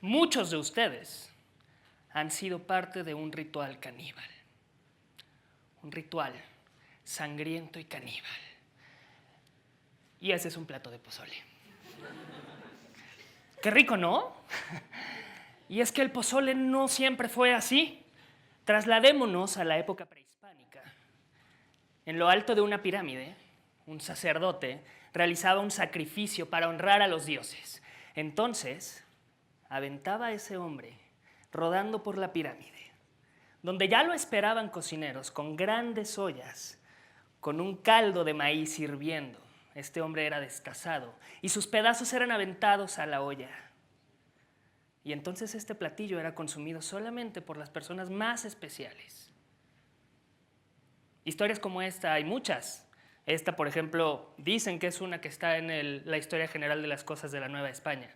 Muchos de ustedes han sido parte de un ritual caníbal. Un ritual sangriento y caníbal. Y ese es un plato de pozole. ¡Qué rico!, ¿no? Y es que el pozole no siempre fue así. Trasladémonos a la época prehispánica. En lo alto de una pirámide, un sacerdote realizaba un sacrificio para honrar a los dioses. Entonces, aventaba a ese hombre rodando por la pirámide, donde ya lo esperaban cocineros con grandes ollas, con un caldo de maíz hirviendo. Este hombre era destazado y sus pedazos eran aventados a la olla. Y entonces este platillo era consumido solamente por las personas más especiales. Historias como esta hay muchas. Esta, por ejemplo, dicen que es una que está en la historia general de las cosas de la Nueva España.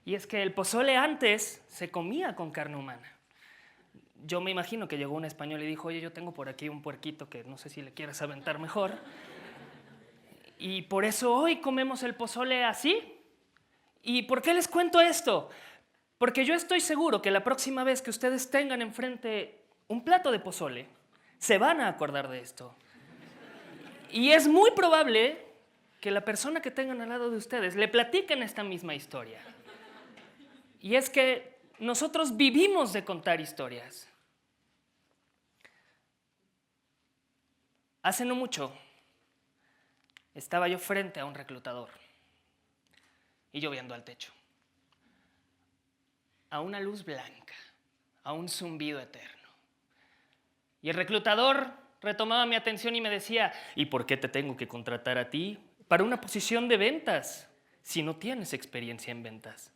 Y es que el pozole antes se comía con carne humana. Yo me imagino que llegó un español y dijo: oye, yo tengo por aquí un puerquito que no sé si le quieras aventar mejor. Y por eso hoy comemos el pozole así. ¿Y por qué les cuento esto? Porque yo estoy seguro que la próxima vez que ustedes tengan enfrente un plato de pozole, se van a acordar de esto. Y es muy probable que la persona que tengan al lado de ustedes le platiquen esta misma historia. Y es que nosotros vivimos de contar historias. Hace no mucho estaba yo frente a un reclutador y yo viendo al techo, a una luz blanca, a un zumbido eterno. Y el reclutador retomaba mi atención y me decía: ¿y por qué te tengo que contratar a ti para una posición de ventas si no tienes experiencia en ventas?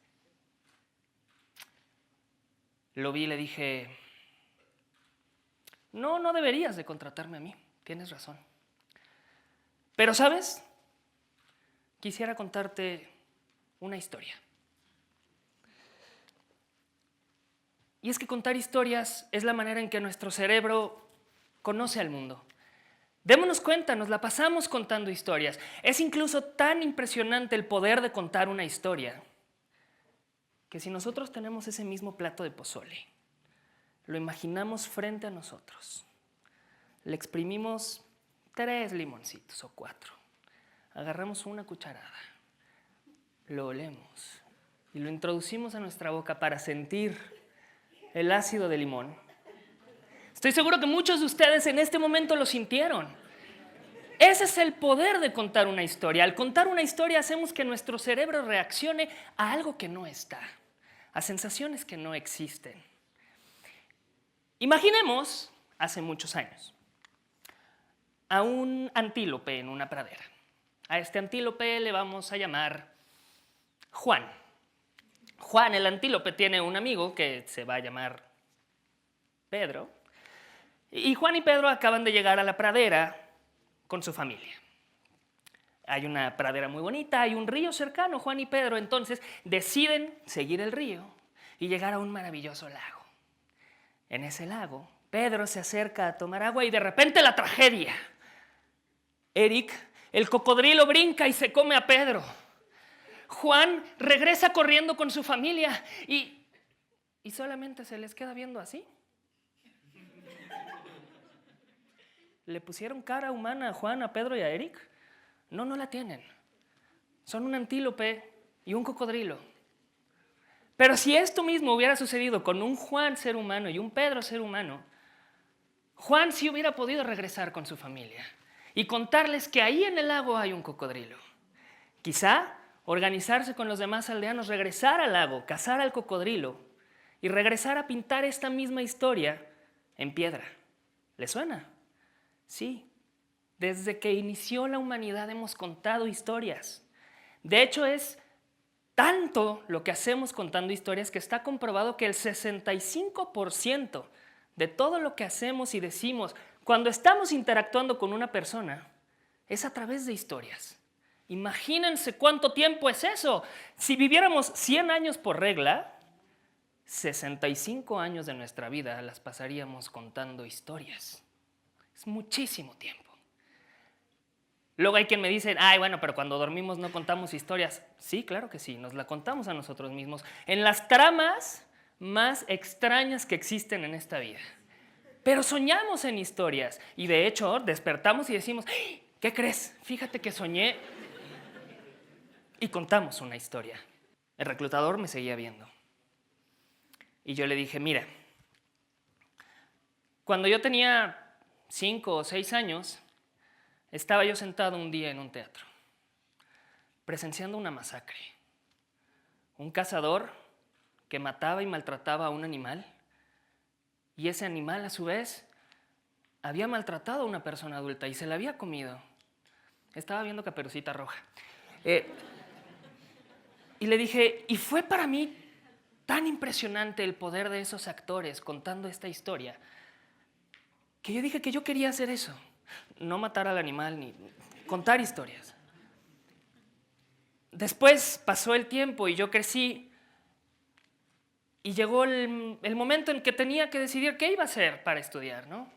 Lo vi y le dije: no deberías de contratarme a mí, tienes razón. Pero, ¿sabes? Quisiera contarte una historia. Y es que contar historias es la manera en que nuestro cerebro conoce al mundo. Démonos cuenta, nos la pasamos contando historias. Es incluso tan impresionante el poder de contar una historia que si nosotros tenemos ese mismo plato de pozole, lo imaginamos frente a nosotros, le exprimimos 3 limoncitos o 4, agarramos una cucharada, lo olemos y lo introducimos a nuestra boca para sentir el ácido de limón. Estoy seguro que muchos de ustedes en este momento lo sintieron. Ese es el poder de contar una historia. Al contar una historia hacemos que nuestro cerebro reaccione a algo que no está, a sensaciones que no existen. Imaginemos, hace muchos años, a un antílope en una pradera. A este antílope le vamos a llamar Juan. Juan, el antílope, tiene un amigo que se va a llamar Pedro. Y Juan y Pedro acaban de llegar a la pradera con su familia. Hay una pradera muy bonita, hay un río cercano. Juan y Pedro entonces deciden seguir el río y llegar a un maravilloso lago. En ese lago, Pedro se acerca a tomar agua y de repente la tragedia. Eric, el cocodrilo, brinca y se come a Pedro. Juan regresa corriendo con su familia y solamente se les queda viendo así. ¿Le pusieron cara humana a Juan, a Pedro y a Eric? No, no la tienen. Son un antílope y un cocodrilo. Pero si esto mismo hubiera sucedido con un Juan ser humano y un Pedro ser humano, Juan sí hubiera podido regresar con su familia y contarles que ahí en el lago hay un cocodrilo. Quizá organizarse con los demás aldeanos, regresar al lago, cazar al cocodrilo y regresar a pintar esta misma historia en piedra. ¿Le suena? Sí, desde que inició la humanidad hemos contado historias. De hecho, es tanto lo que hacemos contando historias que está comprobado que el 65% de todo lo que hacemos y decimos cuando estamos interactuando con una persona es a través de historias. Imagínense cuánto tiempo es eso. Si viviéramos 100 años por regla, 65 años de nuestra vida las pasaríamos contando historias. Es muchísimo tiempo. Luego hay quien me dice, ay, bueno, pero cuando dormimos no contamos historias. Sí, claro que sí, nos la contamos a nosotros mismos. En las tramas más extrañas que existen en esta vida. Pero soñamos en historias. Y de hecho, despertamos y decimos, ¿qué crees? Fíjate que soñé. Y contamos una historia. El reclutador me seguía viendo. Y yo le dije, mira, cuando yo tenía 5 o 6 años, estaba yo sentado un día en un teatro, presenciando una masacre. Un cazador que mataba y maltrataba a un animal, y ese animal, a su vez, había maltratado a una persona adulta y se la había comido. Estaba viendo Caperucita Roja. Y le dije, y fue para mí tan impresionante el poder de esos actores contando esta historia, que yo dije que yo quería hacer eso. No matar al animal, ni contar historias. Después pasó el tiempo y yo crecí y llegó el momento en que tenía que decidir qué iba a hacer para estudiar, ¿no?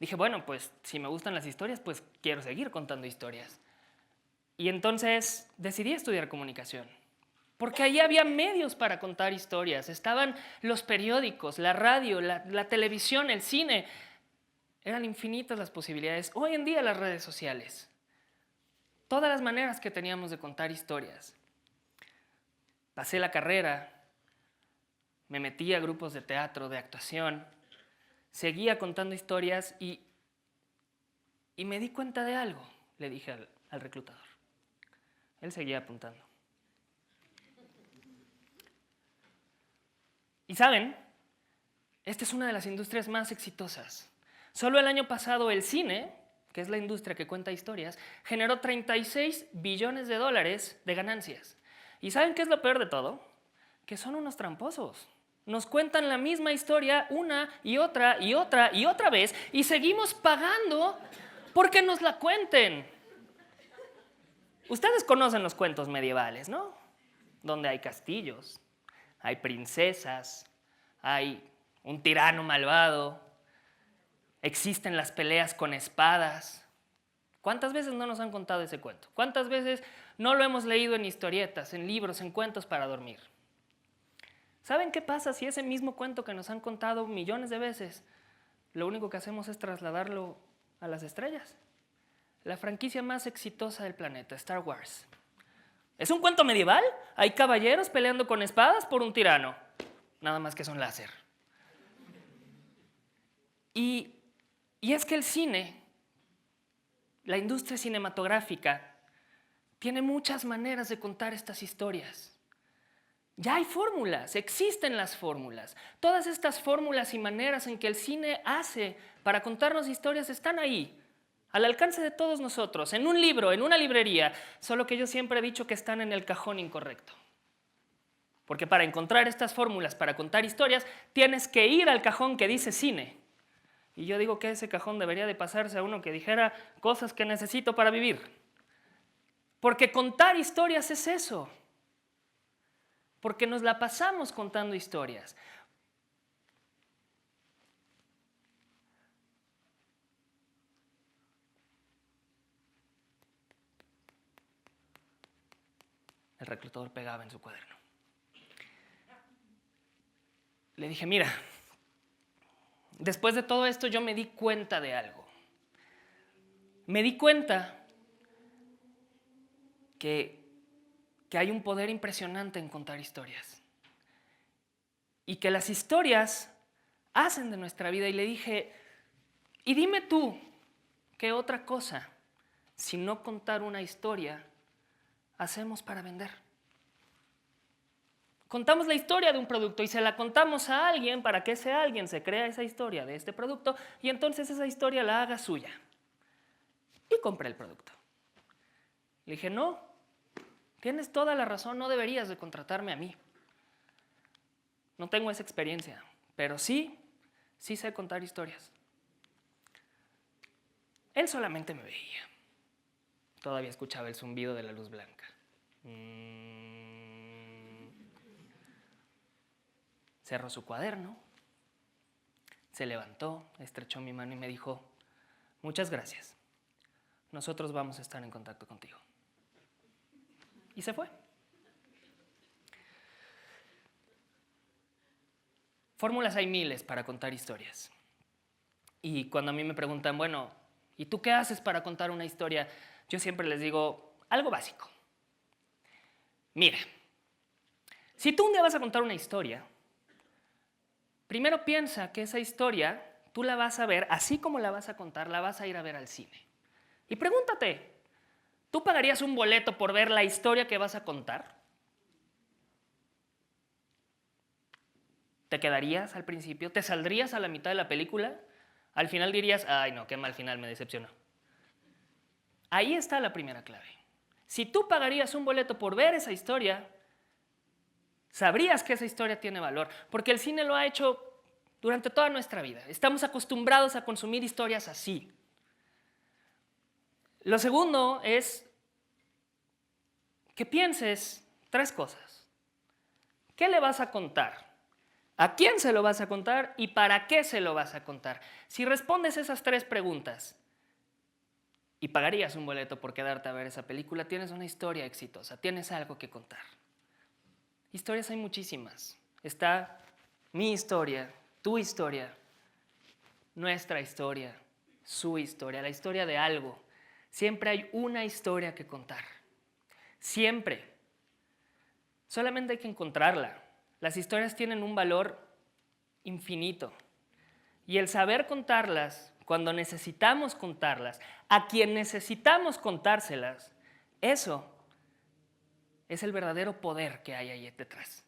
Dije, bueno, pues si me gustan las historias, pues quiero seguir contando historias. Y entonces decidí estudiar comunicación, porque ahí había medios para contar historias. Estaban los periódicos, la radio, la televisión, el cine. Eran infinitas las posibilidades. Hoy en día las redes sociales. Todas las maneras que teníamos de contar historias. Pasé la carrera, me metí a grupos de teatro, de actuación, seguía contando historias y me di cuenta de algo, le dije al reclutador. Él seguía apuntando. Y saben, esta es una de las industrias más exitosas. Solo el año pasado el cine, que es la industria que cuenta historias, generó 36 billones de dólares de ganancias. ¿Y saben qué es lo peor de todo? Que son unos tramposos. Nos cuentan la misma historia una y otra y otra y otra vez y seguimos pagando porque nos la cuenten. Ustedes conocen los cuentos medievales, ¿no? Donde hay castillos, hay princesas, hay un tirano malvado, existen las peleas con espadas. ¿Cuántas veces no nos han contado ese cuento? ¿Cuántas veces no lo hemos leído en historietas, en libros, en cuentos para dormir? ¿Saben qué pasa si ese mismo cuento que nos han contado millones de veces, lo único que hacemos es trasladarlo a las estrellas? La franquicia más exitosa del planeta, Star Wars. ¿Es un cuento medieval? Hay caballeros peleando con espadas por un tirano. Nada más que son láser. Y es que el cine, la industria cinematográfica, tiene muchas maneras de contar estas historias. Ya hay fórmulas, existen las fórmulas. Todas estas fórmulas y maneras en que el cine hace para contarnos historias están ahí, al alcance de todos nosotros, en un libro, en una librería, solo que yo siempre he dicho que están en el cajón incorrecto. Porque para encontrar estas fórmulas para contar historias, tienes que ir al cajón que dice cine. Y yo digo que ese cajón debería de pasarse a uno que dijera cosas que necesito para vivir. Porque contar historias es eso. Porque nos la pasamos contando historias. El reclutador pegaba en su cuaderno. Le dije, mira, después de todo esto yo me di cuenta de algo. Me di cuenta que hay un poder impresionante en contar historias. Y que las historias hacen de nuestra vida. Y le dije, y dime tú, ¿qué otra cosa, si no contar una historia, hacemos para vender? Contamos la historia de un producto y se la contamos a alguien para que ese alguien se crea esa historia de este producto y entonces esa historia la haga suya y compre el producto. Le dije, no, tienes toda la razón, no deberías de contratarme a mí. No tengo esa experiencia, pero sí sé contar historias. Él solamente me veía. Todavía escuchaba el zumbido de la luz blanca. Cerró su cuaderno, se levantó, estrechó mi mano y me dijo, muchas gracias. nosotros vamos a estar en contacto contigo. Y se fue. Fórmulas hay miles para contar historias. Y cuando a mí me preguntan, bueno, ¿y tú qué haces para contar una historia? Yo siempre les digo algo básico. Mira, si tú un día vas a contar una historia, primero piensa que esa historia tú la vas a ver, así como la vas a contar, la vas a ir a ver al cine. Y pregúntate, ¿tú pagarías un boleto por ver la historia que vas a contar? ¿Te quedarías al principio? ¿Te saldrías a la mitad de la película? Al final dirías, ay no, qué mal final, me decepcionó. Ahí está la primera clave. Si tú pagarías un boleto por ver esa historia, sabrías que esa historia tiene valor, porque el cine lo ha hecho durante toda nuestra vida. Estamos acostumbrados a consumir historias así. Lo segundo es que pienses 3 cosas. ¿Qué le vas a contar? ¿A quién se lo vas a contar? ¿Y para qué se lo vas a contar? Si respondes esas 3 preguntas y pagarías un boleto por quedarte a ver esa película, tienes una historia exitosa, tienes algo que contar. Historias hay muchísimas. Está mi historia, tu historia, nuestra historia, su historia, la historia de algo. Siempre hay una historia que contar. Siempre. Solamente hay que encontrarla. Las historias tienen un valor infinito. Y el saber contarlas, cuando necesitamos contarlas, a quien necesitamos contárselas, eso es el verdadero poder que hay ahí detrás.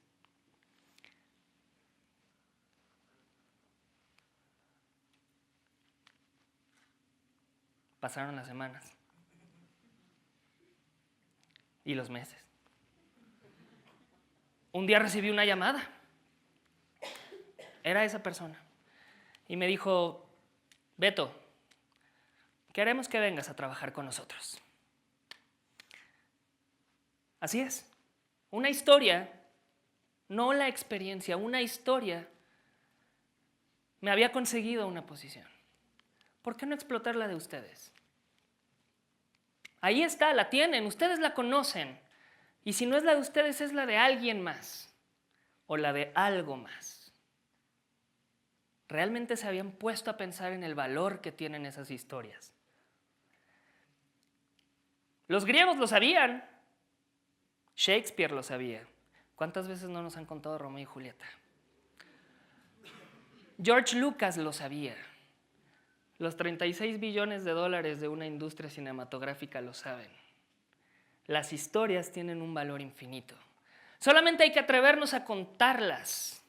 Pasaron las semanas y los meses. Un día recibí una llamada. Era esa persona. Y me dijo, Beto, queremos que vengas a trabajar con nosotros. Así es. Una historia, no la experiencia, una historia me había conseguido una posición. ¿Por qué no explotar la de ustedes? Ahí está, la tienen, ustedes la conocen. Y si no es la de ustedes, es la de alguien más o la de algo más. ¿Realmente se habían puesto a pensar en el valor que tienen esas historias? Los griegos lo sabían. Shakespeare lo sabía. ¿Cuántas veces no nos han contado Romeo y Julieta? George Lucas lo sabía. Los 36 billones de dólares de una industria cinematográfica lo saben. Las historias tienen un valor infinito. Solamente hay que atrevernos a contarlas.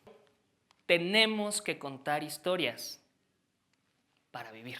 Tenemos que contar historias para vivir.